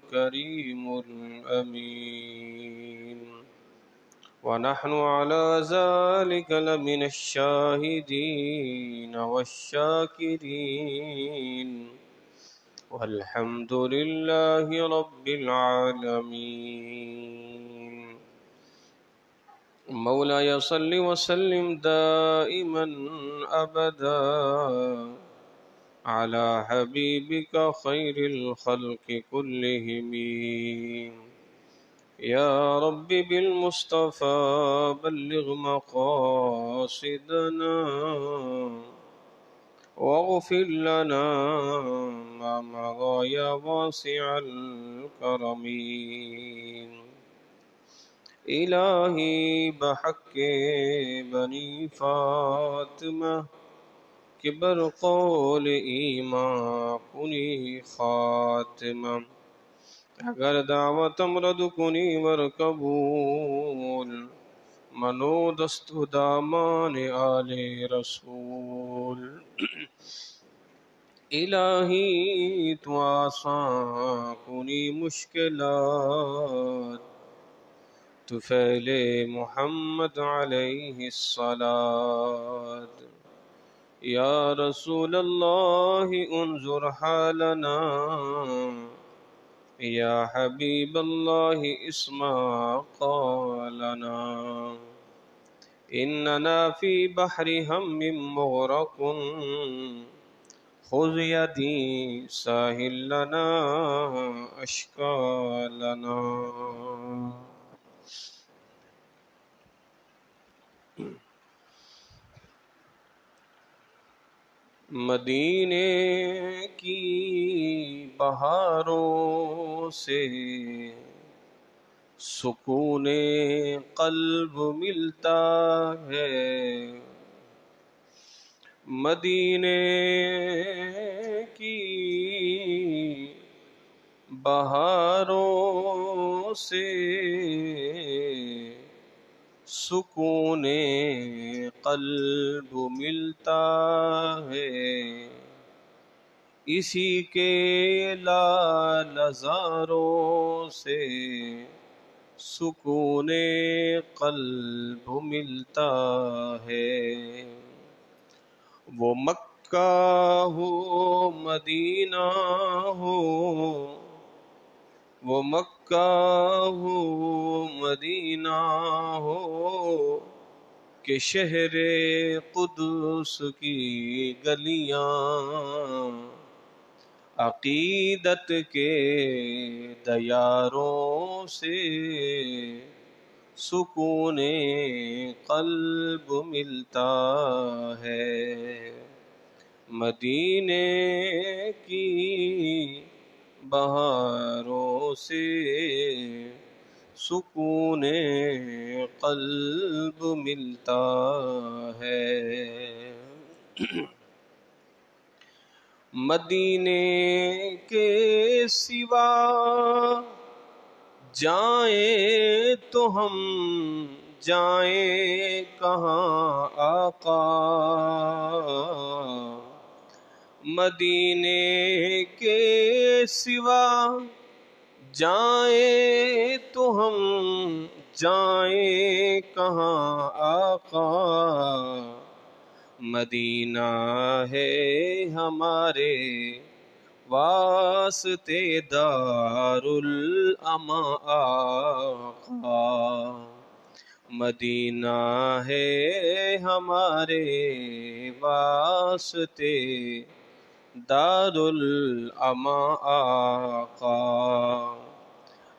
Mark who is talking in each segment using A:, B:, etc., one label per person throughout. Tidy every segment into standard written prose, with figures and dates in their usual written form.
A: الكريم الأمين، ونحن على ذلك لمن الشاهدين والشاكرين، والحمد لله رب العالمين. مولاي صل وسلم دائما أبدا على حبيبك خير الخلق كلهم. يا رب بالمصطفى بلغ مقاصدنا واغفر لنا ما مضى يا واسع الكرم. الہی بحق بنی فاطمہ کہ بر قول ایمان کنی خاتمہ، اگر دعوت امرد کنی ور قبول، منو دست دامان آل رسول. الہی تو آسان کنی مشکلات، طفیل محمد علیہ الصلاة. یا رسول اللہ انظر حالنا، یا حبیب اللہ اسمع قالنا، اننا فی بحر ہم مغرق، خذ یدی ساحل لنا اشکالنا. مدینے کی بہاروں سے سکون قلب ملتا ہے، مدینے کی بہاروں سے سکون قلب ملتا ہے، اسی کے لال زاروں سے سکون قلب ملتا ہے. وہ مکہ ہو مدینہ ہو، وہ مکہ ہو مدینہ ہو، کہ شہر قدس کی گلیاں عقیدت کے دیاروں سے سکون قلب ملتا ہے. مدینے کی بہاروں سے سکون قلب ملتا ہے. مدینے کے سوا جائیں تو ہم جائیں کہاں آقا، مدینے کے سوا جائیں تو ہم جائیں کہاں آقا، مدینہ ہے ہمارے واسطے دار الامان آقا، مدینہ ہے ہمارے واسطے دار الامان آقا.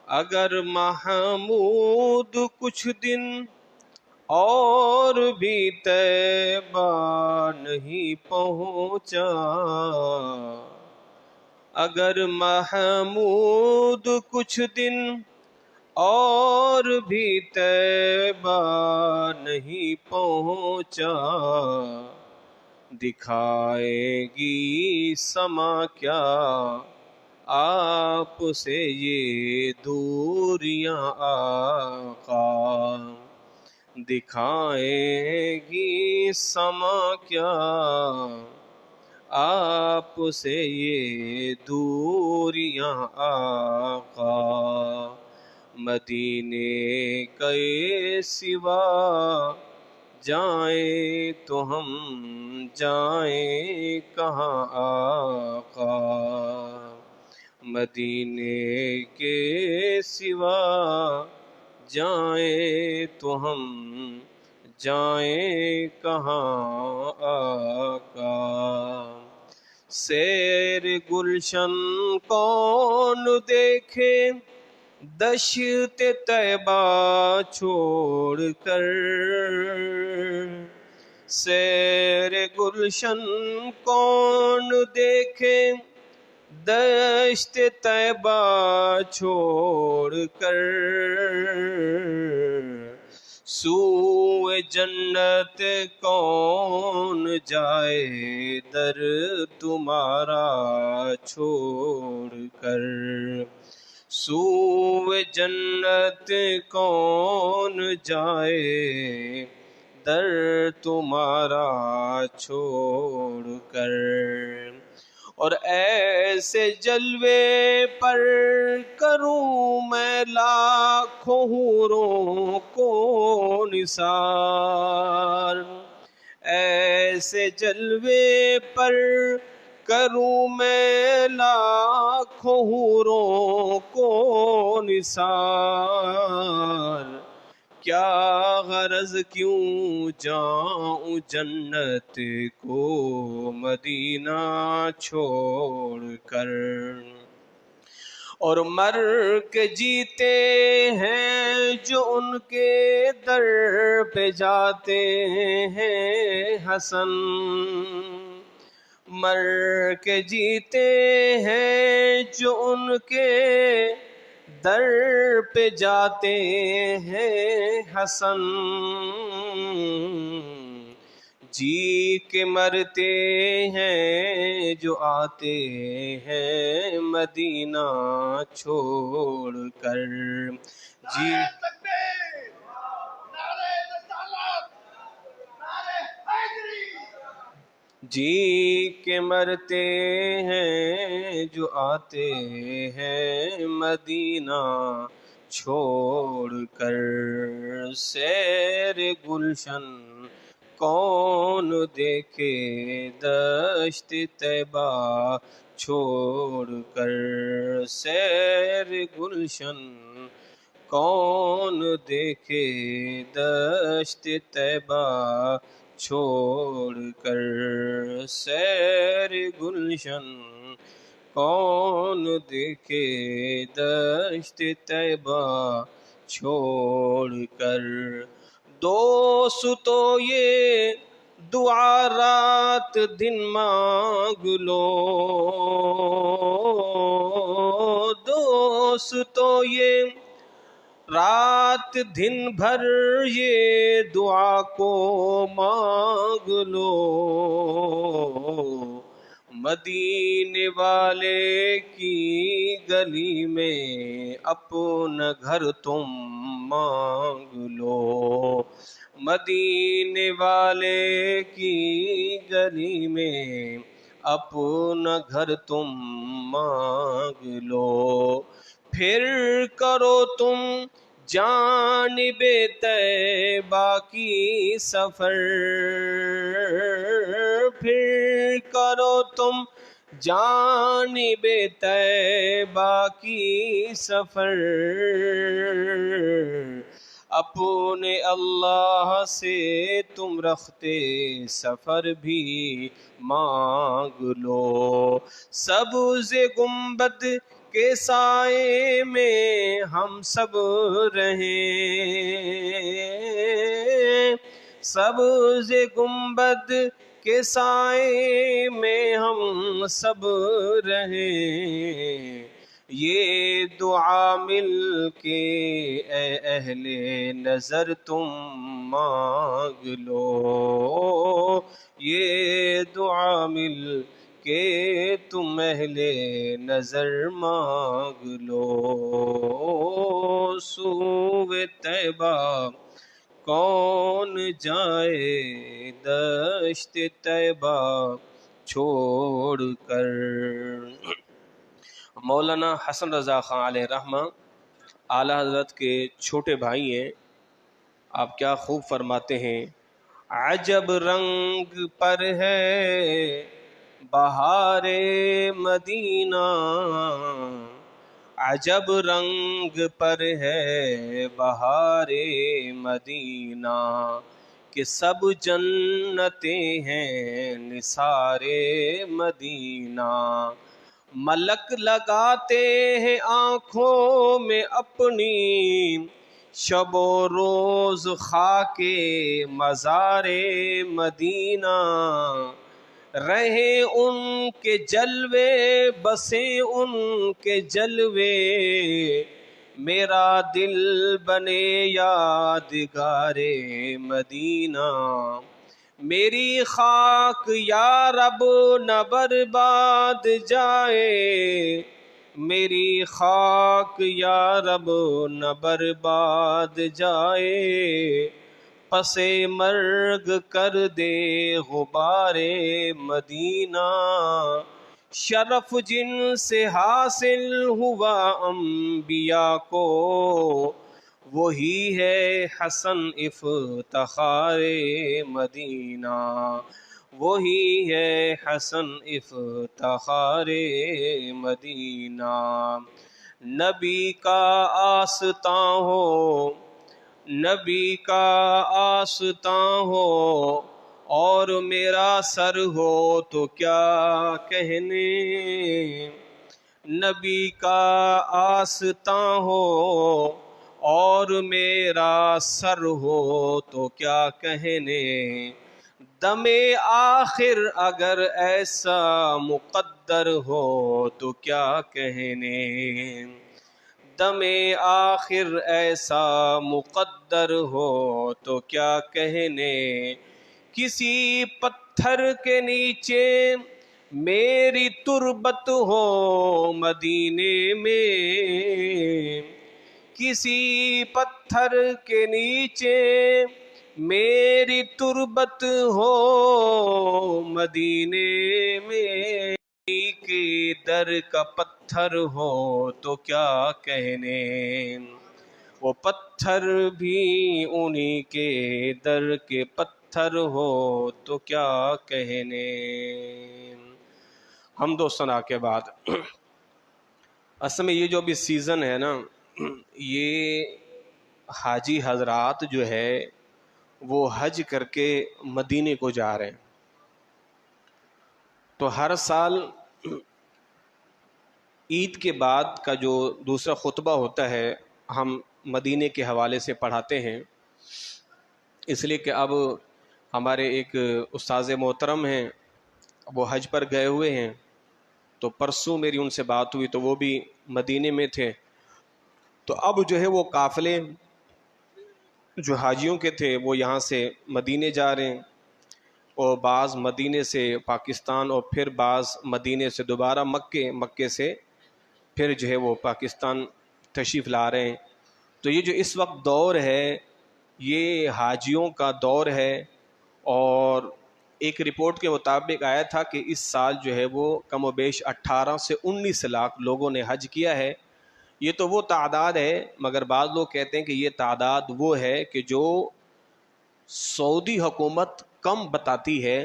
A: اگر محمود کچھ دن اور بھی طیبہ نہیں پہنچا، اگر محمود کچھ دن اور بھی طیبہ نہیں پہنچا، دکھائے گی سما کیا آپ سے یہ دوریاں آقا، دکھائے گی سما کیا آپ سے یہ دوریاں آقا، مدینے کے سوا جائیں تو ہم جائیں کہاں آقا، مدینے کے سوا جائیں تو ہم جائیں کہاں آقا، سیر گلشن کون دیکھے دشت طیبہ چھوڑ کر، سیر گلشن کون دیکھے دشت طیبہ چھوڑ کر، سوئے جنت کون جائے در تمہارا چھوڑ کر، سوئے جنت کون جائے در تمہارا چھوڑ کر، اور ایسے جلوے پر کروں میں لاکھوں حوروں کو نثار، ایسے جلوے پر کروں میں لاکھوں حوروں کو نثار، کیا غرض کیوں جاؤں جنت کو مدینہ چھوڑ کر، اور مر کے جیتے ہیں جو ان کے در پہ جاتے ہیں حسن، مر کے جیتے ہیں جو ان کے در پہ جاتے ہیں حسن، جی کے مرتے ہیں جو آتے ہیں مدینہ چھوڑ کر، جی جی کے مرتے ہیں جو آتے ہیں مدینہ چھوڑ کر، سیر گلشن کون دیکھے دشت طیبہ چھوڑ کر، سیر گلشن کون دیکھے دشت طیبہ چھوڑ کر، سیر گلشن کون دیکھے دشت طیبہ چھوڑ کر، دوست تو یہ دعا رات دن مانگ لو، دوست تو یہ رات دن بھر یہ دعا کو مانگ لو، مدینے والے کی گلی میں اپنا گھر تم مانگ لو، مدینے والے کی گلی میں اپنا گھر تم مانگ لو، پھر کرو تم جانب طیبہ کی سفر، پھر کرو تم جانب طیبہ کی سفر، اپنے اللہ سے تم رختے سفر بھی مانگ لو، سبز گنبد کے سائے میں ہم سب رہیں، سبز گنبد کے سائے میں ہم سب رہیں، یہ دعا مل کے اے اہل نظر تم مانگ لو، یہ دعا مل کہ تم اہل نظر مانگ لو، سوئے طیبہ کون جائے دشت طیبہ چھوڑ کر۔ مولانا حسن رضا خان علیہ رحمہ اعلیٰ حضرت کے چھوٹے بھائی ہیں، آپ کیا خوب فرماتے ہیں، عجب رنگ پر ہے بہار مدینہ، عجب رنگ پر ہے بہار مدینہ، کہ سب جنتیں ہیں نثار مدینہ، ملک لگاتے ہیں آنکھوں میں اپنی، شب و روز خاک مزار مدینہ، رہیں ان کے جلوے بسیں ان کے جلوے، میرا دل بنے یادگار مدینہ، میری خاک یا رب نہ برباد جائے، میری خاک یا رب نہ برباد جائے، پس مرگ کر دے غبار مدینہ، شرف جن سے حاصل ہوا انبیاء کو، وہی ہے حسن افتخار مدینہ، وہی ہے حسن افتخار مدینہ، نبی کا آستاں ہو، نبی کا آستاں ہو، اور میرا سر ہو تو کیا کہنے، نبی کا آستاں ہو اور میرا سر ہو تو کیا کہنے، دم آخر اگر ایسا مقدر ہو تو کیا کہنے، دم آخر ایسا مقدر ہو تو کیا کہنے، کسی پتھر کے نیچے میری تربت ہو مدینے میں، کسی پتھر کے نیچے میری تربت ہو مدینے میں، کے در کا پتھر ہو تو کیا کہنے، وہ پتھر بھی انہی کے در کے پتھر ہو تو کیا کہنے۔ حمد و ثنا کے بعد اصل میں یہ جو ابھی سیزن ہے نا، یہ حاجی حضرات جو ہے وہ حج کر کے مدینے کو جا رہے ہیں، تو ہر سال عید کے بعد کا جو دوسرا خطبہ ہوتا ہے ہم مدینے کے حوالے سے پڑھاتے ہیں، اس لیے کہ اب ہمارے ایک استاذ محترم ہیں، وہ حج پر گئے ہوئے ہیں، تو پرسوں میری ان سے بات ہوئی تو وہ بھی مدینے میں تھے، تو اب جو ہے وہ قافلے جو حاجیوں کے تھے وہ یہاں سے مدینے جا رہے ہیں، اور بعض مدینے سے پاکستان، اور پھر بعض مدینے سے دوبارہ مکے سے پھر جو ہے وہ پاکستان تشریف لا رہے ہیں۔ تو یہ جو اس وقت دور ہے یہ حاجیوں کا دور ہے، اور ایک رپورٹ کے مطابق آیا تھا کہ اس سال جو ہے وہ کم و بیش 18 سے 19 لاکھ لوگوں نے حج کیا ہے۔ یہ تو وہ تعداد ہے، مگر بعض لوگ کہتے ہیں کہ یہ تعداد وہ ہے کہ جو سعودی حکومت کم بتاتی ہے،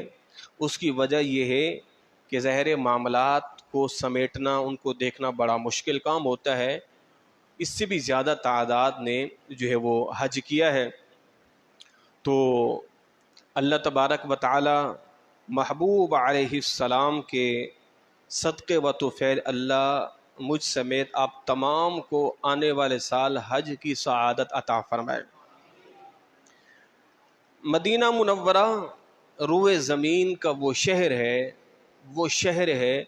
A: اس کی وجہ یہ ہے کہ ظاہر معاملات کو سمیٹنا، ان کو دیکھنا بڑا مشکل کام ہوتا ہے، اس سے بھی زیادہ تعداد نے جو ہے وہ حج کیا ہے۔ تو اللہ تبارک و تعالی محبوب علیہ السلام کے صدقے و توفیل اللہ مجھ سمیت آپ تمام کو آنے والے سال حج کی سعادت عطا فرمائے۔ مدینہ منورہ روئے زمین کا وہ شہر ہے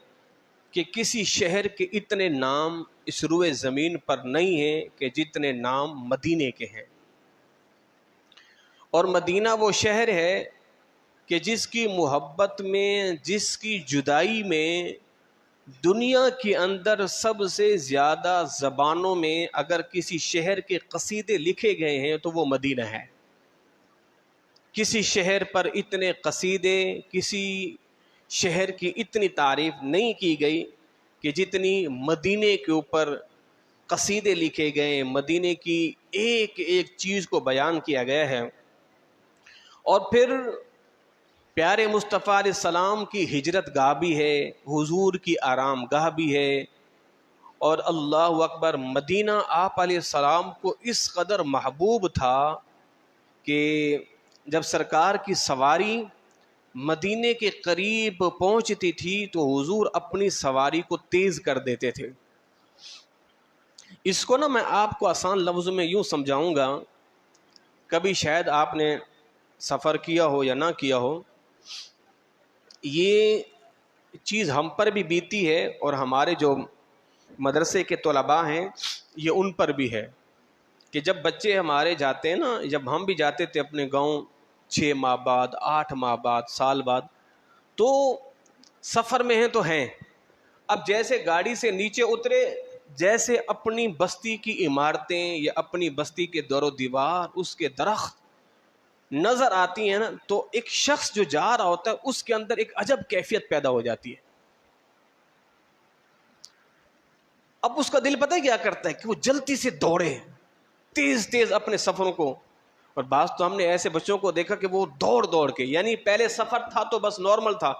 A: کہ کسی شہر کے اتنے نام اس روئے زمین پر نہیں ہیں کہ جتنے نام مدینے کے ہیں، اور مدینہ وہ شہر ہے کہ جس کی محبت میں، جس کی جدائی میں دنیا کے اندر سب سے زیادہ زبانوں میں اگر کسی شہر کے قصیدے لکھے گئے ہیں تو وہ مدینہ ہے۔ کسی شہر پر اتنے قصیدے، کسی شہر کی اتنی تعریف نہیں کی گئی کہ جتنی مدینے کے اوپر قصیدے لکھے گئے، مدینے کی ایک ایک چیز کو بیان کیا گیا ہے۔ اور پھر پیارے مصطفیٰ علیہ السلام کی ہجرت گاہ بھی ہے، حضور کی آرام گاہ بھی ہے، اور اللہ اکبر، مدینہ آپ علیہ السلام کو اس قدر محبوب تھا کہ جب سرکار کی سواری مدینے کے قریب پہنچتی تھی تو حضور اپنی سواری کو تیز کر دیتے تھے۔ اس کو میں آپ کو آسان لفظ میں یوں سمجھاؤں گا، کبھی شاید آپ نے سفر کیا ہو یا نہ کیا ہو، یہ چیز ہم پر بھی بیتی ہے اور ہمارے جو مدرسے کے طلباء ہیں یہ ان پر بھی ہے کہ جب بچے ہمارے جاتے ہیں نا، جب ہم بھی جاتے تھے اپنے گاؤں 6 ماہ بعد، 8 ماہ بعد، سال بعد، تو سفر میں ہیں تو ہیں، اب جیسے گاڑی سے نیچے اترے، جیسے اپنی بستی کی عمارتیں یا اپنی بستی کے دور و دیوار، اس کے درخت نظر آتی ہیں نا، تو ایک شخص جو جا رہا ہوتا ہے اس کے اندر ایک عجب کیفیت پیدا ہو جاتی ہے۔ اب اس کا دل پتہ ہے کیا کرتا ہے کہ وہ جلدی سے دوڑے، تیز تیز اپنے سفروں کو۔ اور بعض تو ہم نے ایسے بچوں کو دیکھا کہ وہ دوڑ دوڑ کے، یعنی پہلے سفر تھا تو بس نارمل تھا،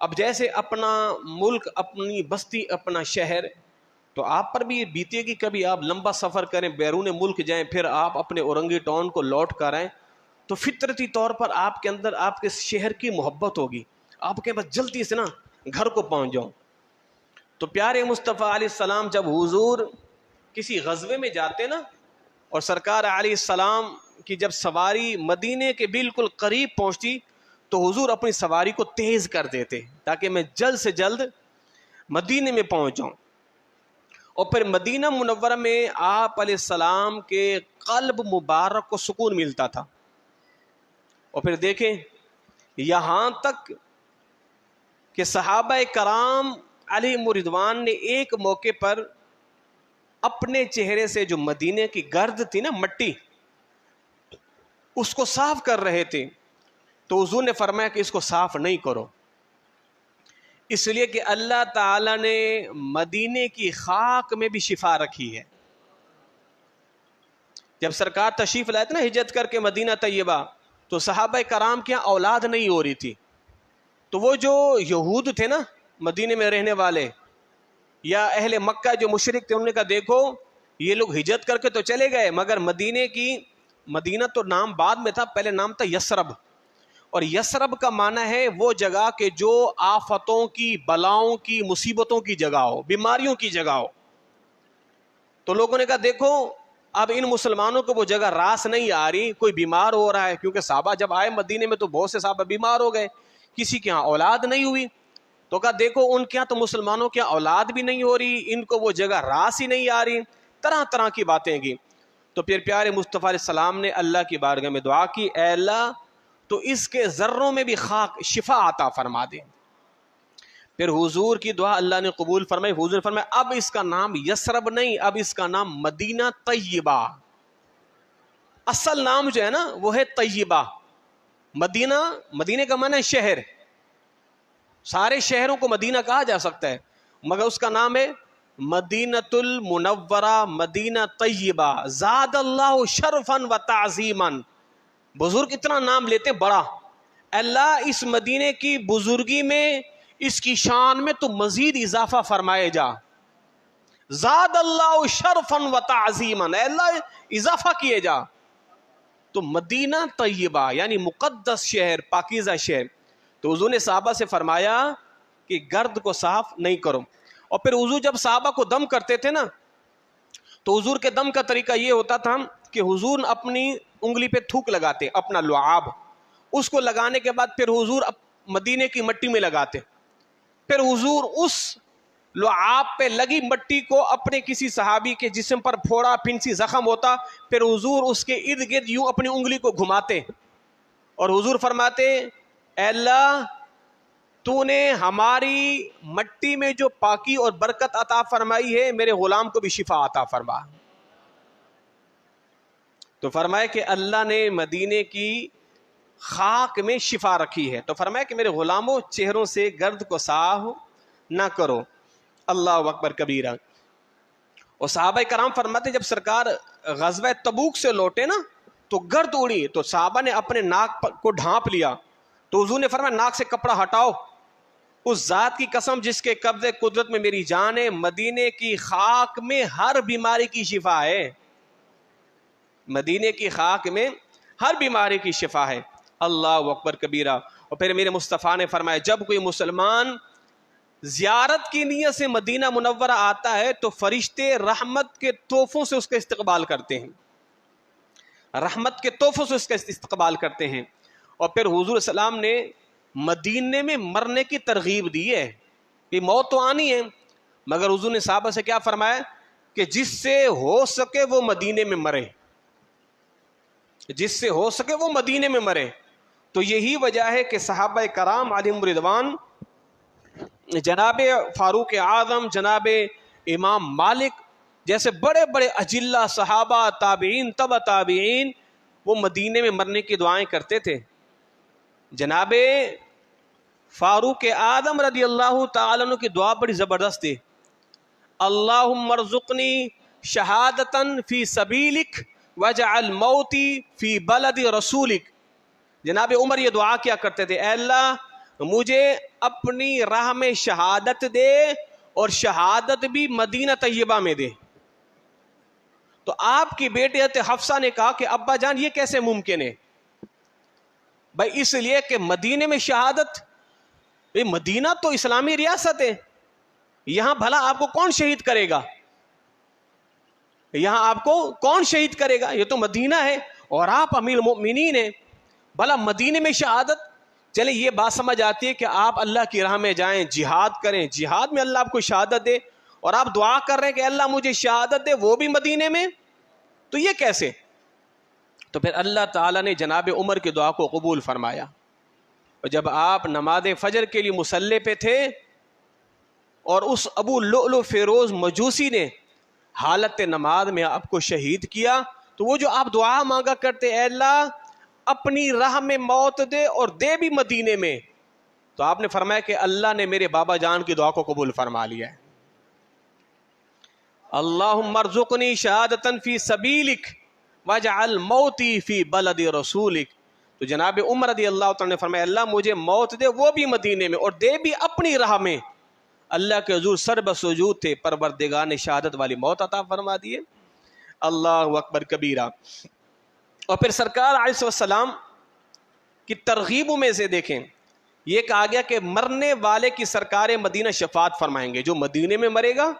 A: اب جیسے اپنا ملک، اپنی بستی، اپنا شہر، تو آپ پر بھی یہ بیتے کہ کبھی آپ لمبا سفر کریں، بیرون ملک جائیں، پھر آپ اپنے اورنگی ٹاؤن کو لوٹ کر آئیں، تو فطرتی طور پر آپ کے اندر آپ کے شہر کی محبت ہوگی، آپ کے بس جلدی سے نا گھر کو پہنچ جاؤ۔ تو پیارے مصطفیٰ علیہ السلام جب حضور کسی غزوے میں جاتے نا، اور سرکار علیہ السلام کی جب سواری مدینے کے بالکل قریب پہنچتی تو حضور اپنی سواری کو تیز کر دیتے تاکہ میں جلد سے جلد مدینے میں پہنچ جاؤں۔ اور پھر مدینہ منورہ میں آپ علیہ السلام کے قلب مبارک کو سکون ملتا تھا۔ اور پھر دیکھیں یہاں تک کہ صحابہ کرام علیہم رضوان نے ایک موقع پر اپنے چہرے سے جو مدینے کی گرد تھی نا، مٹی، اس کو صاف کر رہے تھے، تو حضور نے فرمایا کہ اس کو صاف نہیں کرو، اس لیے کہ اللہ تعالی نے مدینے کی خاک میں بھی شفا رکھی ہے۔ جب سرکار تشریف لائے تھے نا ہجرت کر کے مدینہ طیبہ، تو صحابہ کرام کے یہاں اولاد نہیں ہو رہی تھی، تو وہ جو یہود تھے نا مدینے میں رہنے والے، یا اہل مکہ جو مشرک تھے، انہوں نے کہا دیکھو یہ لوگ ہجرت کر کے تو چلے گئے، مگر مدینہ تو نام بعد میں تھا، پہلے نام تھا یثرب، اور یثرب کا معنی ہے وہ جگہ کہ جو آفتوں کی، بلاؤں کی، مصیبتوں کی جگہ ہو، بیماریوں کی جگہ ہو۔ تو لوگوں نے کہا دیکھو اب ان مسلمانوں کو وہ جگہ راس نہیں آ رہی، کوئی بیمار ہو رہا ہے، کیونکہ صحابہ جب آئے مدینے میں تو بہت سے صحابہ بیمار ہو گئے، کسی کے ہاں اولاد نہیں ہوئی، تو کہا دیکھو ان کے ہاں تو مسلمانوں کے اولاد بھی نہیں ہو رہی، ان کو وہ جگہ راس ہی نہیں آ رہی، طرح طرح کی باتیں کی۔ تو پھر پیارے مصطفیٰ علیہ السلام نے اللہ کی بارگاہ میں دعا کی، اے اللہ تو اس کے ذروں میں بھی خاک شفا عطا فرما دے۔ پھر حضور کی دعا اللہ نے قبول فرمائی، حضور نے فرمایا اب اس کا نام یثرب نہیں، اب اس کا نام مدینہ طیبہ، اصل نام جو ہے نا وہ ہے طیبہ۔ مدینہ کا معنی ہے شہر، سارے شہروں کو مدینہ کہا جا سکتا ہے، مگر اس کا نام ہے مدینۃ المنورہ، مدینہ طیبہ، زاد اللہ شرفا و تعظیما۔ بزرگ اتنا نام لیتے بڑا، اللہ اس مدینے کی بزرگی میں، اس کی شان میں تو مزید اضافہ فرمائے جا، زاد اللہ شرفا و تعظیما، اے اللہ اضافہ کیے جا۔ تو مدینہ طیبہ یعنی مقدس شہر، پاکیزہ شہر۔ تو حضور نے صحابہ سے فرمایا کہ گرد کو صاف نہیں کرو۔ اور پھر حضور جب صحابہ کو دم کرتے تھے نا، تو حضور کے دم کا طریقہ یہ ہوتا تھا کہ حضور اپنی انگلی پہ تھوک لگاتے، اپنا لعاب، اس کو لگانے کے بعد پھر حضور مدینے کی مٹی میں لگاتے، پھر حضور اس لعاب پہ لگی مٹی کو اپنے کسی صحابی کے جسم پر پھوڑا، پھنسی زخم ہوتا، پھر حضور اس کے ارد گرد یوں اپنی انگلی کو گھماتے، اور حضور فرماتے اے اللہ تو نے ہماری مٹی میں جو پاکی اور برکت عطا فرمائی ہے، میرے غلام کو بھی شفا عطا فرما۔ تو فرمائے کہ اللہ نے مدینے کی خاک میں شفا رکھی ہے. تو فرمایا کہ میرے غلاموں چہروں سے گرد کو صاف نہ کرو. اللہ اکبر کبیرہ. اور صحابہ کرام فرماتے جب سرکار غزوہ تبوک سے لوٹے نا تو گرد اڑی تو صحابہ نے اپنے ناک کو ڈھانپ لیا تو حضور نے فرمایا ناک سے کپڑا ہٹاؤ. اس ذات کی قسم جس کے قبضے قدرت میں میری جان ہے, مدینے کی خاک میں ہر بیماری کی شفا ہے. مدینے کی خاک میں ہر بیماری کی شفا ہے. اللہ اکبر کبیرہ. اور پھر میرے مصطفیٰ نے فرمایا جب کوئی مسلمان زیارت کی نیت سے مدینہ منورہ آتا ہے تو فرشتے رحمت کے تحفوں سے اس کا استقبال کرتے ہیں, رحمت کے تحفوں سے اس کا استقبال کرتے ہیں. اور پھر حضور السلام نے مدینے میں مرنے کی ترغیب دی ہے کہ موت تو آنی ہے, مگر حضور نے صحابہ سے کیا فرمایا کہ جس سے ہو سکے وہ مدینے میں مرے, جس سے ہو سکے وہ مدینے میں مرے. تو یہی وجہ ہے کہ صحابہ کرام علیہم رضوان, جناب فاروق اعظم, جناب امام مالک جیسے بڑے بڑے اجلہ صحابہ, تابعین, تبع تابعین, وہ مدینے میں مرنے کی دعائیں کرتے تھے. جناب فاروق اعظم رضی اللہ تعالیٰ عنہ کی دعا بڑی زبردست تھی. اللہم ارزقنی شہادتاً فی سبیلک وجعل موتی فی بلد رسولک. جناب عمر یہ دعا کیا کرتے تھے, اے اللہ مجھے اپنی راہ میں شہادت دے اور شہادت بھی مدینہ طیبہ میں دے. تو آپ کی بیٹی حضرت حفصہ نے کہا کہ ابا جان یہ کیسے ممکن ہے؟ بھائی اس لیے کہ مدینے میں شہادت, مدینہ تو اسلامی ریاست ہے, یہاں بھلا آپ کو کون شہید کرے گا؟ یہاں آپ کو کون شہید کرے گا؟ یہ تو مدینہ ہے اور آپ امیر المؤمنین ہیں, بھلا مدینے میں شہادت. چلے یہ بات سمجھ آتی ہے کہ آپ اللہ کی راہ میں جائیں, جہاد کریں, جہاد میں اللہ آپ کو شہادت دے, اور آپ دعا کر رہے ہیں کہ اللہ مجھے شہادت دے وہ بھی مدینے میں, تو یہ کیسے؟ تو پھر اللہ تعالیٰ نے جناب عمر کی دعا کو قبول فرمایا. اور جب آپ نماز فجر کے لیے مصلی پہ تھے اور اس ابو لؤلؤ فیروز مجوسی نے حالت نماز میں آپ کو شہید کیا, تو وہ جو آپ دعا مانگا کرتے اے اللہ اپنی راہ میں موت دے اور دے بھی مدینے میں, تو آپ نے فرمایا کہ اللہ نے میرے بابا جان کی دعا کو قبول فرما لیا ہے. اللہم ارزقنی شہادتاً فی سبیلک واجعل موتی فی بلد رسولک. تو جناب عمر رضی اللہ تعالیٰ نے فرمایا اللہ مجھے موت دے وہ بھی مدینے میں اور دے بھی اپنی راہ میں. اللہ کے حضور سر بسجود تھے, پروردگار نے شہادت والی موت عطا فرما دیے. اللہ اکبر کبیرہ. اور پھر سرکار علیہ السلام کی ترغیبوں میں سے دیکھیں, یہ کہا گیا کہ مرنے والے کی سرکار مدینہ شفاعت فرمائیں گے. جو مدینے میں مرے گا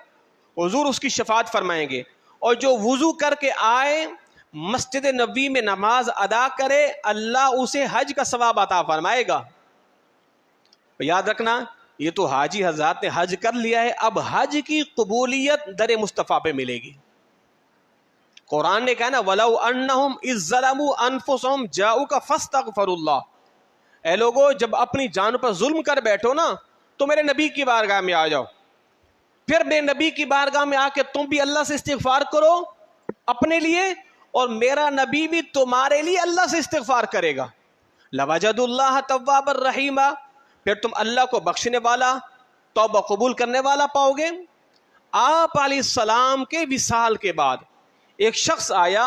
A: حضور اس کی شفاعت فرمائیں گے, اور جو وضو کر کے آئے مسجد نبوی میں نماز ادا کرے اللہ اسے حج کا ثواب عطا فرمائے گا. یاد رکھنا یہ تو حاجی حضرات نے حج کر لیا ہے, اب حج کی قبولیت در مصطفیٰ پہ ملے گی. قرآن نے کہا نا وَلَوْ أَنَّهُمْ إِذْ ظَلَمُوا أَنفُسَهُمْ جَاءُوكَ فَاسْتَغْفَرُوا اللَّهَ. اے لوگو جب اپنی جان پر ظلم کر بیٹھو نا تو میرے نبی کی بارگاہ میں آ جاؤ, پھر میرے نبی کی بارگاہ میں آ کے تم بھی اللہ سے استغفار کرو اپنے لیے, اور میرا نبی بھی تمہارے لیے اللہ سے استغفار کرے گا. لَوَجَدُوا اللَّهَ تَوَّابًا رَحِيمًا, پھر تم اللہ کو بخشنے والا, توبہ قبول کرنے والا پاؤ گے. آپ علیہ السلام کے وصال کے بعد ایک شخص آیا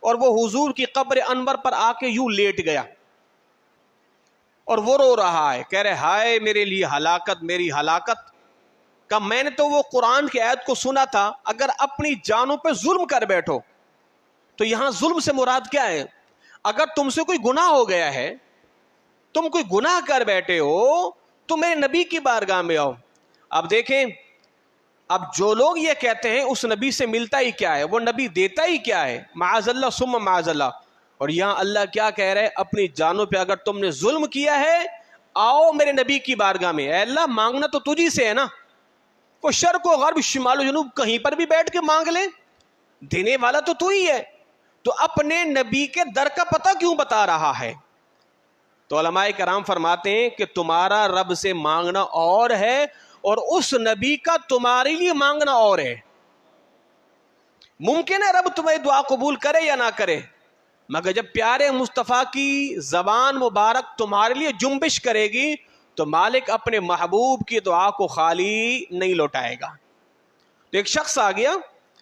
A: اور وہ حضور کی قبر انور پر آ کے یوں لیٹ گیا اور وہ رو رہا ہے, کہہ رہے ہائے میرے لیے ہلاکت, میری ہلاکت. کہ میں نے تو وہ قرآن کی آیت کو سنا تھا اگر اپنی جانوں پہ ظلم کر بیٹھو, تو یہاں ظلم سے مراد کیا ہے؟ اگر تم سے کوئی گناہ ہو گیا ہے, تم کوئی گناہ کر بیٹھے ہو تو میرے نبی کی بارگاہ میں آؤ. اب دیکھیں, اب جو لوگ یہ کہتے ہیں اس نبی سے ملتا ہی کیا ہے, وہ نبی دیتا ہی کیا ہے, معاذ اللہ ثم معاذ اللہ. اور یہاں اللہ کیا کہہ رہے, اپنی جانوں پہ اگر تم نے ظلم کیا ہے آؤ میرے نبی کی بارگاہ میں. اے اللہ مانگنا تو تجھی سے ہے نا, کوئی شرق و غرب شمال و جنوب کہیں پر بھی بیٹھ کے مانگ لے, دینے والا تو ہی ہے. تو اپنے نبی کے در کا پتہ کیوں بتا رہا ہے؟ تو علماء کرام فرماتے ہیں کہ تمہارا رب سے مانگنا اور ہے اور اس نبی کا تمہارے لیے مانگنا اور ہے. ممکن ہے رب تمہیں دعا قبول کرے یا نہ کرے, مگر جب پیارے مصطفیٰ کی زبان مبارک تمہارے لیے جنبش کرے گی تو مالک اپنے محبوب کی دعا کو خالی نہیں لوٹائے گا۔ تو ایک شخص آ گیا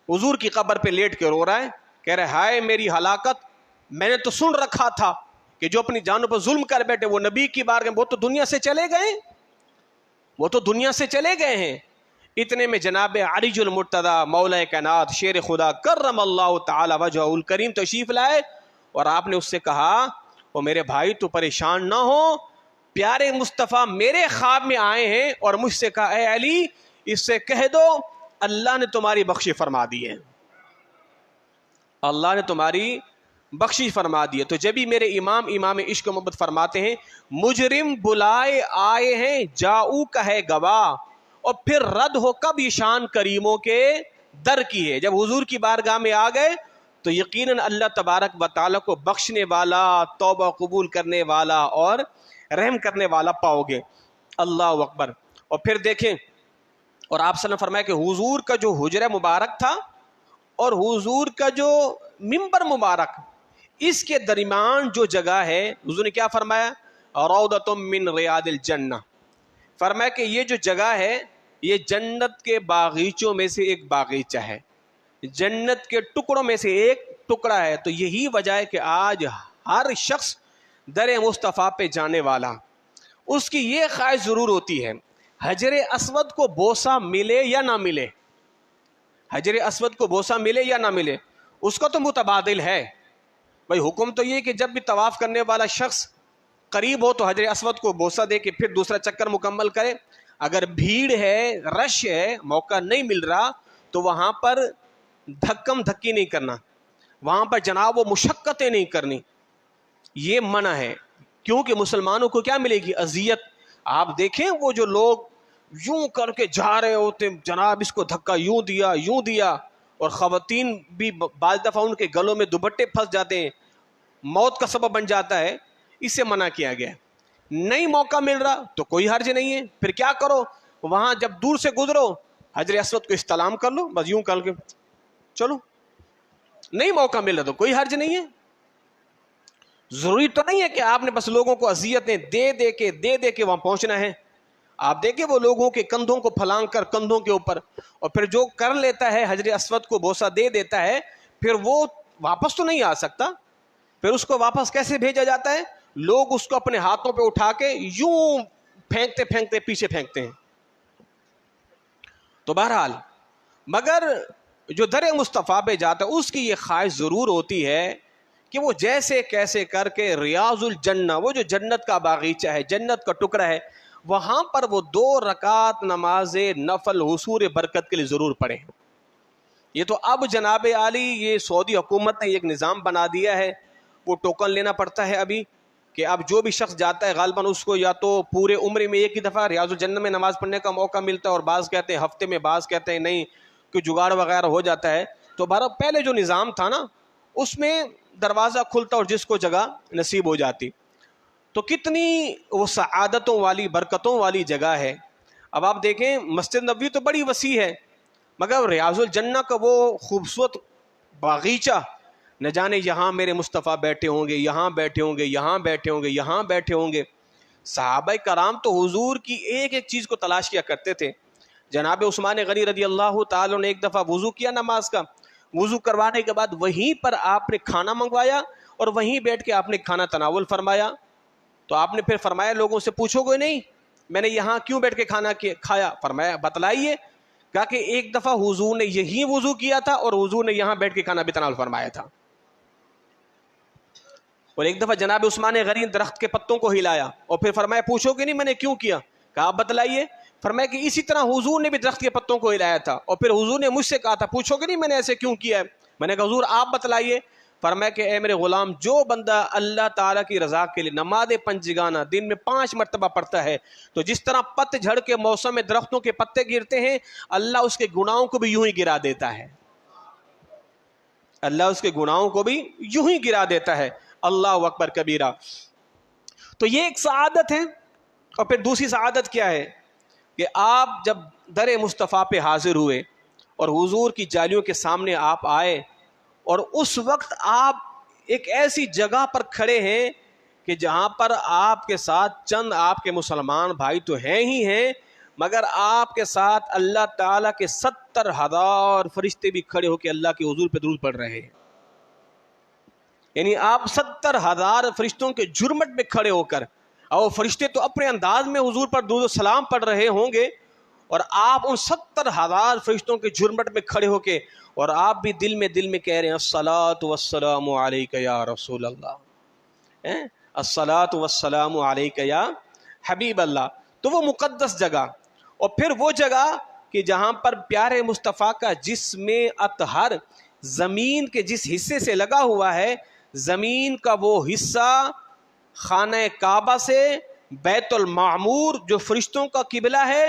A: حضور کی قبر پہ لیٹ کے رو رہا ہے، کہہ رہے ہائے میری ہلاکت، میں نے تو سن رکھا تھا کہ جو اپنی جانوں پر ظلم کر بیٹھے وہ نبی کی بارگاہ میں، وہ تو دنیا سے چلے گئے، وہ تو دنیا سے چلے گئے ہیں۔ اتنے میں جناب عریج المرتضی مولا کائنات شیر خدا کرم اللہ تعالی وجہہ الکریم تشریف لائے، اور آپ نے اس سے کہا او میرے بھائی تو پریشان نہ ہو، پیارے مصطفیٰ میرے خواب میں آئے ہیں اور مجھ سے کہا اے علی اس سے کہہ دو اللہ نے تمہاری بخشش فرما دی ہے، اللہ نے تمہاری بخشش فرما دی ہے۔ تو جب ہی میرے امام عشق و محبت فرماتے ہیں مجرم بلائے آئے ہیں جاؤ کا ہے گواہ، اور پھر رد ہو کب شان کریموں کے در کی ہے۔ جب حضور کی بارگاہ میں آ گئے تو یقیناً اللہ تبارک و تعالیٰ کو بخشنے والا، توبہ قبول کرنے والا اور رحم کرنے والا پاؤ گے۔ اللہ اکبر۔ اور پھر دیکھیں، اور آپ صلی اللہ علیہ وسلم فرمایا کہ حضور کا جو حجرہ مبارک تھا اور حضور کا جو منبر مبارک، اس کے درمیان جو جگہ ہے حضور نے کیا فرمایا؟ روضۃ من ریاض الجنہ، فرمایا کہ یہ جو جگہ ہے یہ جنت کے باغیچوں میں سے ایک باغیچہ ہے، جنت کے ٹکڑوں میں سے ایک ٹکڑا ہے۔ تو یہی وجہ ہے کہ آج ہر شخص در مصطفیٰ پہ جانے والا اس کی یہ خواہش ضرور ہوتی ہے حجر اسود کو بوسہ ملے یا نہ ملے، حجر اسود کو بوسہ ملے یا نہ ملے، اس کا تو متبادل ہے بھائی۔ حکم تو یہ کہ جب بھی طواف کرنے والا شخص قریب ہو تو حجر اسود کو بوسہ دے کے پھر دوسرا چکر مکمل کرے۔ اگر بھیڑ ہے، رش ہے، موقع نہیں مل رہا تو وہاں پر دھکم دھکی نہیں کرنا، وہاں پر جناب وہ مشقتیں نہیں کرنی، یہ منع ہے، کیونکہ مسلمانوں کو کیا ملے گی؟ اذیت۔ آپ دیکھیں وہ جو لوگ یوں کر کے جا رہے ہوتے، جناب اس کو دھکا یوں دیا یوں دیا، اور خواتین بھی بعض دفعہ ان کے گلوں میں دوپٹے پھنس جاتے ہیں، موت کا سبب بن جاتا ہے، اس سے منع کیا گیا ہے۔ نہیں موقع مل رہا تو کوئی حرج نہیں ہے، پھر کیا کرو، وہاں جب دور سے گزرو حجر اسود کو استلام کر لو، بس یوں کر کے چلو۔ نہیں موقع مل رہا تو کوئی حرج نہیں ہے، ضروری تو نہیں ہے کہ آپ نے بس لوگوں کو اذیتیں دے کے وہاں پہنچنا ہے۔ آپ دیکھیں وہ لوگوں کے کندھوں کو پھلانگ کر کندھوں کے اوپر، اور پھر جو کر لیتا ہے حجر اسود کو بوسہ دے دیتا ہے، پھر وہ واپس تو نہیں آ سکتا، پھر اس کو واپس کیسے بھیجا جاتا ہے؟ لوگ اس کو اپنے ہاتھوں پہ اٹھا کے یوں پھینکتے پھینکتے پیچھے پھینکتے ہیں۔ تو بہرحال مگر جو در مصطفیٰ پہ جاتا ہے اس کی یہ خواہش ضرور ہوتی ہے کہ وہ جیسے کیسے کر کے ریاض الجنہ، وہ جو جنت کا باغیچہ ہے، جنت کا ٹکڑا ہے، وہاں پر وہ 2 رکعت نماز نفل حصول برکت کے لیے ضرور پڑھے۔ یہ تو اب جناب عالی یہ سعودی حکومت نے ایک نظام بنا دیا ہے، وہ ٹوکن لینا پڑتا ہے ابھی، کہ اب جو بھی شخص جاتا ہے غالباً اس کو یا تو پورے عمر میں ایک ہی دفعہ ریاض الجنہ میں نماز پڑھنے کا موقع ملتا ہے، اور بعض کہتے ہیں ہفتے میں، بعض کہتے ہیں نہیں کہ جگاڑ وغیرہ ہو جاتا ہے۔ تو پہلے جو نظام تھا نا اس میں دروازہ کھلتا اور جس کو جگہ نصیب ہو جاتی، تو کتنی وہ سعادتوں والی برکتوں والی جگہ ہے۔ اب آپ دیکھیں مسجد نبوی تو بڑی وسیع ہے، مگر ریاض الجنہ کا وہ خوبصورت باغیچہ، نہ جانے یہاں میرے مصطفیٰ بیٹھے ہوں گے، یہاں بیٹھے ہوں گے، یہاں بیٹھے ہوں گے، یہاں بیٹھے ہوں گے۔ صحابہ کرام تو حضور کی ایک ایک چیز کو تلاش کیا کرتے تھے۔ جناب عثمان غنی رضی اللہ تعالیٰ نے ایک دفعہ وضو کیا نماز کا، وضو کروانے کے بعد وہیں پر آپ نے کھانا منگوایا اور وہیں بیٹھ کے آپ نے کھانا تناول فرمایا۔ تو آپ نے پھر فرمایا لوگوں سے پوچھو گے نہیں میں نے یہاں کیوں بیٹھ کے کھانا کھایا؟ فرمایا بتلائیے، کہا کہ ایک دفعہ حضور نے یہی وضو کیا تھا اور حضور نے یہاں بیٹھ کے کھانا بھی تناول فرمایا تھا۔ اور ایک دفعہ جناب عثمان غنی درخت کے پتوں کو ہلایا اور پھر فرمایا پوچھو گے نہیں میں نے کیوں کیا؟ کہا آپ بتلائیے۔ فرمایا کہ اسی طرح حضور نے بھی درخت کے پتوں کو ہلایا تھا اور پھر حضور نے مجھ سے کہا تھا پوچھو گے نہیں میں نے ایسے کیوں کیا ہے؟ میں نے کہا حضور آپ بتلائیے۔ فرمایا کہ اے میرے غلام، جو بندہ اللہ تعالیٰ کی رضا کے لیے نماز پنجگانہ دن میں 5 مرتبہ پڑھتا ہے تو جس طرح پت جھڑ کے موسم میں درختوں کے پتے گرتے ہیں، اللہ اس کے گناہوں کو بھی یوں ہی گرا دیتا ہے، اللہ اس کے گناہوں کو بھی یوں ہی گرا دیتا ہے۔ اللہ اکبر کبیرہ۔ تو یہ ایک سعادت ہے۔ اور پھر دوسری سعادت کیا ہے کہ آپ جب در مصطفیٰ پہ حاضر ہوئے اور حضور کی جالیوں کے سامنے آپ آئے اور اس وقت آپ ایک ایسی جگہ پر کھڑے ہیں کہ جہاں پر آپ کے ساتھ چند آپ کے مسلمان بھائی تو ہیں ہی ہیں، مگر آپ کے ساتھ اللہ تعالیٰ کے 70,000 فرشتے بھی کھڑے ہو کے اللہ کے حضور پہ درود پڑھ رہے ہیں۔ یعنی آپ 70,000 فرشتوں کے جرمٹ میں کھڑے ہو کر، اور فرشتے تو اپنے انداز میں حضور پر درود و سلام پڑھ رہے ہوں گے، اور آپ ان 70,000 فرشتوں کے جرمٹ میں کھڑے ہو کے، اور آپ بھی دل میں کہہ رہے ہیں الصلاۃ والسلام علیک یا رسول اللہ، الصلاۃ والسلام علیک یا حبیب اللہ۔ تو وہ مقدس جگہ، اور پھر وہ جگہ کہ جہاں پر پیارے مصطفیٰ کا جسم اطہر زمین کے جس حصے سے لگا ہوا ہے، زمین کا وہ حصہ خانہ کعبہ سے بیت المعمور جو فرشتوں کا قبلہ ہے،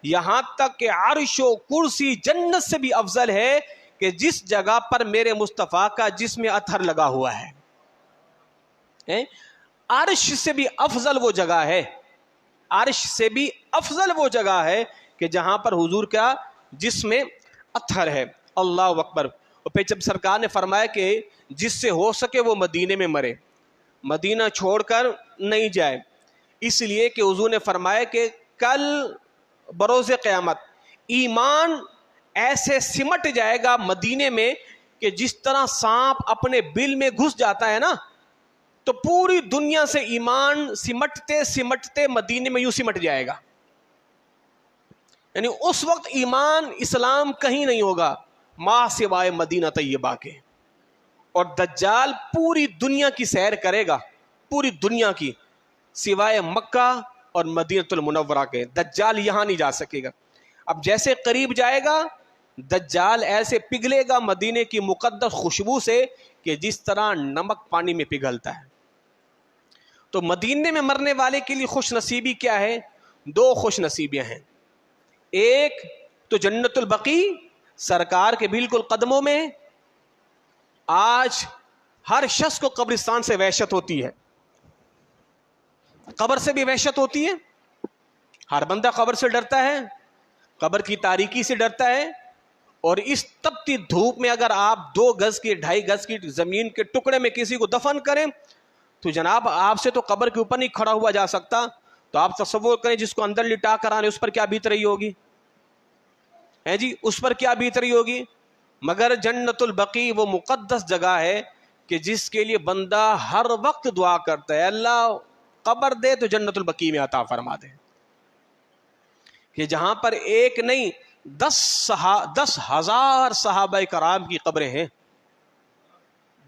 A: یہاں تک کہ عرش و کرسی جنت سے بھی افضل ہے کہ جس جگہ پر میرے مصطفیٰ کا جسم اطہر لگا ہوا ہے۔ عرش سے بھی افضل وہ جگہ ہے، عرش سے بھی افضل وہ جگہ ہے کہ جہاں پر حضور کا جسم اطہر ہے۔ اللہ اکبر۔ اور پھر جب سرکار نے فرمایا کہ جس سے ہو سکے وہ مدینے میں مرے، مدینہ چھوڑ کر نہیں جائے، اس لیے کہ حضور نے فرمایا کہ کل بروز قیامت ایمان ایسے سمٹ جائے گا مدینے میں کہ جس طرح سانپ اپنے بل میں گھس جاتا ہے نا، تو پوری دنیا سے ایمان سمٹتے سمٹتے مدینے میں یوں سمٹ جائے گا۔ یعنی اس وقت ایمان اسلام کہیں نہیں ہوگا ماں سوائے مدینہ طیبہ کے، اور دجال پوری دنیا کی سیر کرے گا، پوری دنیا کی، سوائے مکہ اور مدینہ المنورہ کے۔ دجال یہاں نہیں جا سکے گا۔ اب جیسے قریب جائے گا دجال ایسے پگھلے گا مدینے کی مقدس خوشبو سے کہ جس طرح نمک پانی میں پگھلتا ہے۔ تو مدینے میں مرنے والے کے لیے خوش نصیبی کیا ہے؟ دو خوش نصیبیاں ہیں۔ ایک تو جنت البقیع سرکار کے بالکل قدموں میں۔ آج ہر شخص کو قبرستان سے وحشت ہوتی ہے، قبر سے بھی وحشت ہوتی ہے، ہر بندہ قبر سے ڈرتا ہے، قبر کی تاریکی سے ڈرتا ہے، اور اس تپتی دھوپ میں اگر آپ 2 گز کی 2.5 گز کی زمین کے ٹکڑے میں کسی کو دفن کریں تو جناب آپ سے تو قبر کے اوپر نہیں کھڑا ہوا جا سکتا، تو آپ تصور کریں جس کو اندر لٹا کر آنے اس پر کیا بیت رہی ہوگی، ہے جی، اس پر کیا بیت رہی ہوگی۔ مگر جنت البقیع وہ مقدس جگہ ہے کہ جس کے لیے بندہ ہر وقت دعا کرتا ہے، اللہ قبر دے تو جنت البقیع میں عطا فرما دے، کہ جہاں پر ایک نہیں 10,000 صحابہ کرام کی قبریں ہیں،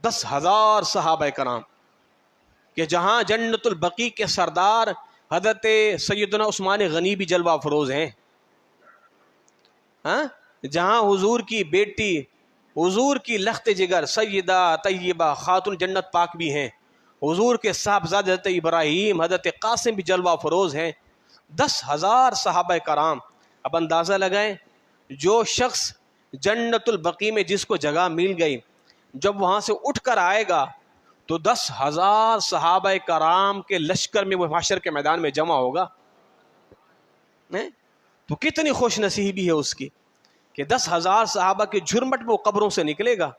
A: 10,000 صحابہ کرام، کہ جہاں جنت البقیع کے سردار حضرت سیدنا عثمان غنی بھی جلوہ افروز ہیں، جہاں حضور کی بیٹی، حضور کی لخت جگر سیدہ طیبہ خاتون جنت پاک بھی ہیں، حضور کے صاحبزادے حضرت ابراہیم حضرت قاسم بھی جلوہ افروز ہیں، 10,000 صحابہ کرام۔ اب اندازہ لگائیں جو شخص جنت البقیع میں جس کو جگہ مل گئی، جب وہاں سے اٹھ کر آئے گا تو 10,000 صحابہ کرام کے لشکر میں وہ محشر کے میدان میں جمع ہوگا، تو کتنی خوش نصیبی ہے اس کی کہ 10,000 صحابہ کے جھرمٹ میں وہ قبروں سے نکلے گا۔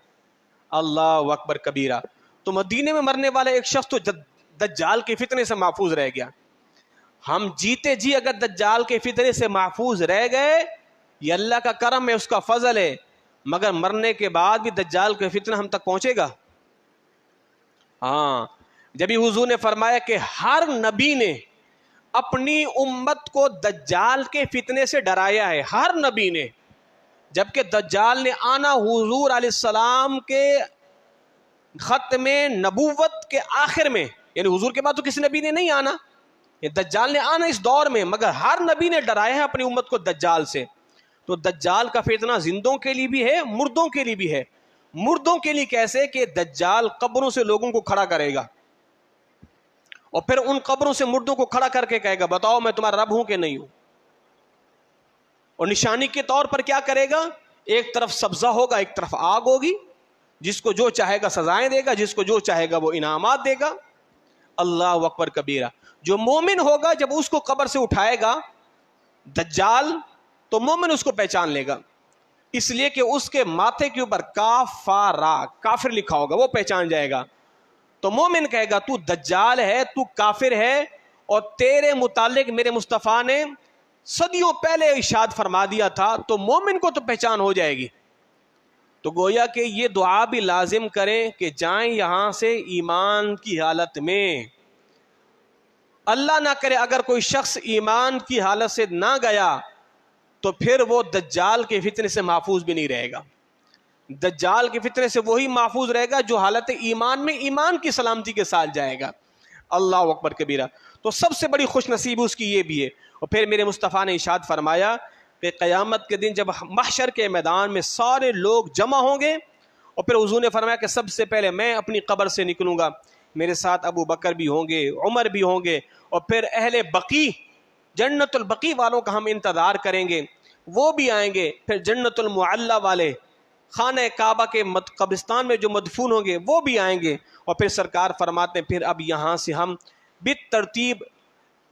A: اللہ اکبر کبیرہ۔ تو مدینے میں مرنے والا ایک شخص تو دجال کے فتنے سے محفوظ رہ گیا۔ ہم جیتے جی اگر دجال کے فتنے سے محفوظ رہ گئے یہ اللہ کا کرم ہے، اس کا فضل ہے، مگر مرنے کے بعد بھی دجال کا فتنہ ہم تک پہنچے گا۔ ہاں، جبھی حضور نے فرمایا کہ ہر نبی نے اپنی امت کو دجال کے فتنے سے ڈرایا ہے، ہر نبی نے، جبکہ دجال نے آنا حضور علیہ السلام کے ختم نبوت کے آخر میں، یعنی حضور کے بعد تو کسی نبی نے نہیں آنا، یہ دجال نے آنا اس دور میں، مگر ہر نبی نے ڈرایا ہے اپنی امت کو دجال سے۔ تو دجال کا فتنہ زندوں کے لیے بھی ہے، مردوں کے لیے بھی ہے۔ مردوں کے لیے کیسے کہ دجال قبروں سے لوگوں کو کھڑا کرے گا، اور پھر ان قبروں سے مردوں کو کھڑا کر کے کہے گا بتاؤ میں تمہارا رب ہوں کہ نہیں ہوں، اور نشانی کے طور پر کیا کرے گا، ایک طرف سبزہ ہوگا ایک طرف آگ ہوگی، جس کو جو چاہے گا سزائیں دے گا، جس کو جو چاہے گا وہ انعامات دے گا۔ اللہ اکبر کبیرہ۔ جو مومن ہوگا جب اس کو قبر سے اٹھائے گا دجال تو مومن اس کو پہچان لے گا، اس لیے کہ اس کے ماتھے کے اوپر کافارا کافر لکھا ہوگا، وہ پہچان جائے گا۔ تو مومن کہے گا تو دجال ہے، تو کافر ہے، اور تیرے متعلق میرے مصطفیٰ نے صدیوں پہلے ارشاد فرما دیا تھا، تو مومن کو تو پہچان ہو جائے گی۔ تو گویا کہ یہ دعا بھی لازم کریں کہ جائیں یہاں سے ایمان کی حالت میں۔ اللہ نہ کرے اگر کوئی شخص ایمان کی حالت سے نہ گیا تو پھر وہ دجال کے فتنے سے محفوظ بھی نہیں رہے گا۔ دجال کے فتنے سے وہی محفوظ رہے گا جو حالت ایمان میں ایمان کی سلامتی کے ساتھ جائے گا۔ اللہ اکبر کبیرہ۔ تو سب سے بڑی خوش نصیبی اس کی یہ بھی ہے۔ اور پھر میرے مصطفیٰ نے ارشاد فرمایا کہ قیامت کے دن جب محشر کے میدان میں سارے لوگ جمع ہوں گے، اور پھر حضور نے فرمایا کہ سب سے پہلے میں اپنی قبر سے نکلوں گا، میرے ساتھ ابو بکر بھی ہوں گے، عمر بھی ہوں گے، اور پھر اہل بقیع، جنت البقیع والوں کا ہم انتظار کریں گے، وہ بھی آئیں گے، پھر جنت المعلی والے خانہ کعبہ کے قبرستان میں جو مدفون ہوں گے وہ بھی آئیں گے، اور پھر سرکار فرماتے ہیں پھر اب یہاں سے ہم بالترتیب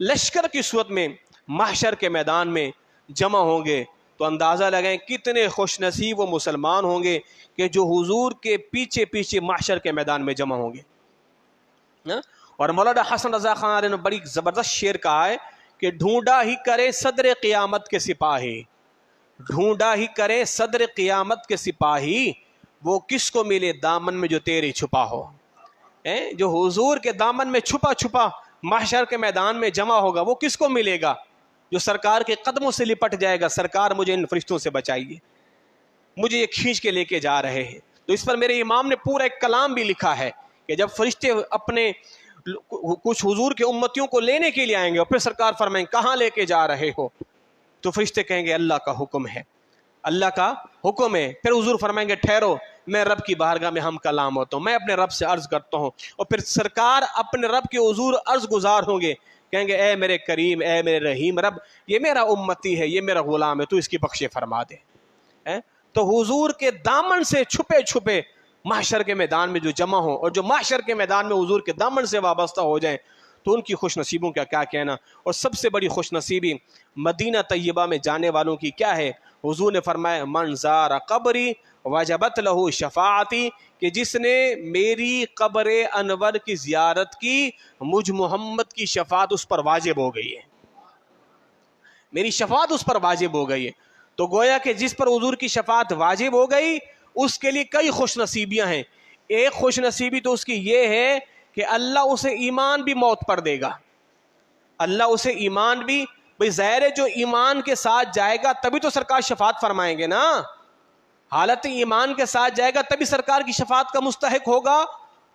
A: لشکر کی صورت میں محشر کے میدان میں جمع ہوں گے۔ تو اندازہ لگائیں کتنے خوش نصیب وہ مسلمان ہوں گے کہ جو حضور کے پیچھے پیچھے محشر کے میدان میں جمع ہوں گے۔ اور مولانا حسن رضا خان نے بڑی زبردست شعر کہا ہے کہ ڈھونڈا ہی کرے صدر قیامت کے سپاہی، ڈھونڈا ہی کرے صدر قیامت کے سپاہی، وہ کس کو ملے دامن میں جو تیرے چھپا ہو۔ جو حضور کے دامن میں چھپا چھپا محشر کے میدان میں جمع ہوگا وہ کس کو ملے گا؟ جو سرکار کے قدموں سے لپٹ جائے گا، سرکار مجھے ان فرشتوں سے بچائیے، مجھے یہ کھینچ کے لے کے جا رہے ہیں۔ تو اس پر میرے امام نے پورا ایک کلام بھی لکھا ہے کہ جب فرشتے اپنے کچھ حضور کے امتیوں کو لینے کے لیے آئیں گے اور پھر سرکار فرمائیں کہاں لے کے جا رہے ہو، تو فرشتے کہیں گے اللہ کا حکم ہے، اللہ کا حکم ہے۔ پھر حضور فرمائیں گے ٹھہرو، میں رب کی بارگاہ میں ہم کلام ہوتا ہوں، میں اپنے رب سے عرض کرتا ہوں، اور پھر سرکار اپنے رب کے حضور عرض گزار ہوں گے، کہیں گے اے میرے کریم، اے میرے رحیم رب، یہ میرا امتی ہے، یہ میرا غلام ہے، تو اس کی بخشے فرما دے۔ تو حضور کے دامن سے چھپے چھپے محشر کے میدان میں جو جمع ہوں، اور جو محشر کے میدان میں حضور کے دامن سے وابستہ ہو جائیں، تو ان کی خوش نصیبوں کا کیا کہنا۔ اور سب سے بڑی خوش نصیبی مدینہ طیبہ میں جانے والوں کی کیا ہے؟ حضور نے فرمایا من زار قبری وجبت لہ شفاعتی، کہ جس نے میری قبر انور کی زیارت کی، مجھ محمد کی شفاعت اس پر واجب ہو گئی ہے، میری شفاعت اس پر واجب ہو گئی ہے۔ تو گویا کہ جس پر حضور کی شفاعت واجب ہو گئی اس کے لیے کئی خوش نصیبیاں ہیں۔ ایک خوش نصیبی تو اس کی یہ ہے کہ اللہ اسے ایمان بھی موت پر دے گا، اللہ اسے ایمان بھی، بھئی ظاہر ہے جو ایمان کے ساتھ جائے گا تبھی تو سرکار شفاعت فرمائیں گے نا، حالت ایمان کے ساتھ جائے گا تبھی سرکار کی شفاعت کا مستحق ہوگا۔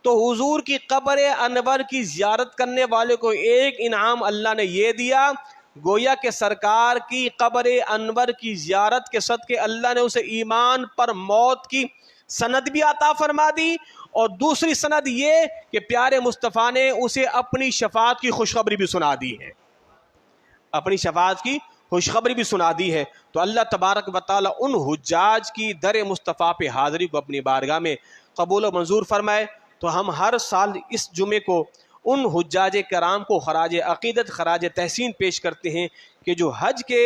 A: تو حضور کی قبر انور کی زیارت کرنے والے کو ایک انعام اللہ نے یہ دیا، گویا کہ سرکار کی قبر انور کی زیارت کے صدقے اللہ نے اسے ایمان پر موت کی سند بھی عطا فرما دی، اور دوسری سند یہ کہ پیارے مصطفیٰ نے اسے اپنی شفاعت کی خوشخبری بھی سنا دی ہے، اپنی شفاعت کی خوشخبری بھی سنا دی ہے۔ تو اللہ تبارک و تعالی ان حجاج کی در مصطفیٰ پہ حاضری کو اپنی بارگاہ میں قبول و منظور فرمائے۔ تو ہم ہر سال اس جمعے کو ان حجاج کرام کو خراج عقیدت، خراج تحسین پیش کرتے ہیں کہ جو حج کے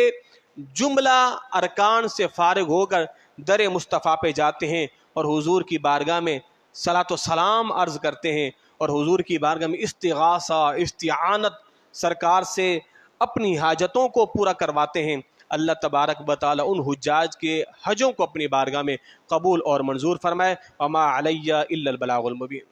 A: جملہ ارکان سے فارغ ہو کر در مصطفیٰ پہ جاتے ہیں اور حضور کی بارگاہ میں صلاۃ و سلام عرض کرتے ہیں، اور حضور کی بارگاہ میں استغاثہ، استعانت سرکار سے اپنی حاجتوں کو پورا کرواتے ہیں۔ اللہ تبارک و تعالی ان حجاج کے حجوں کو اپنی بارگاہ میں قبول اور منظور فرمائے۔ وما علی الا البلاغ المبین۔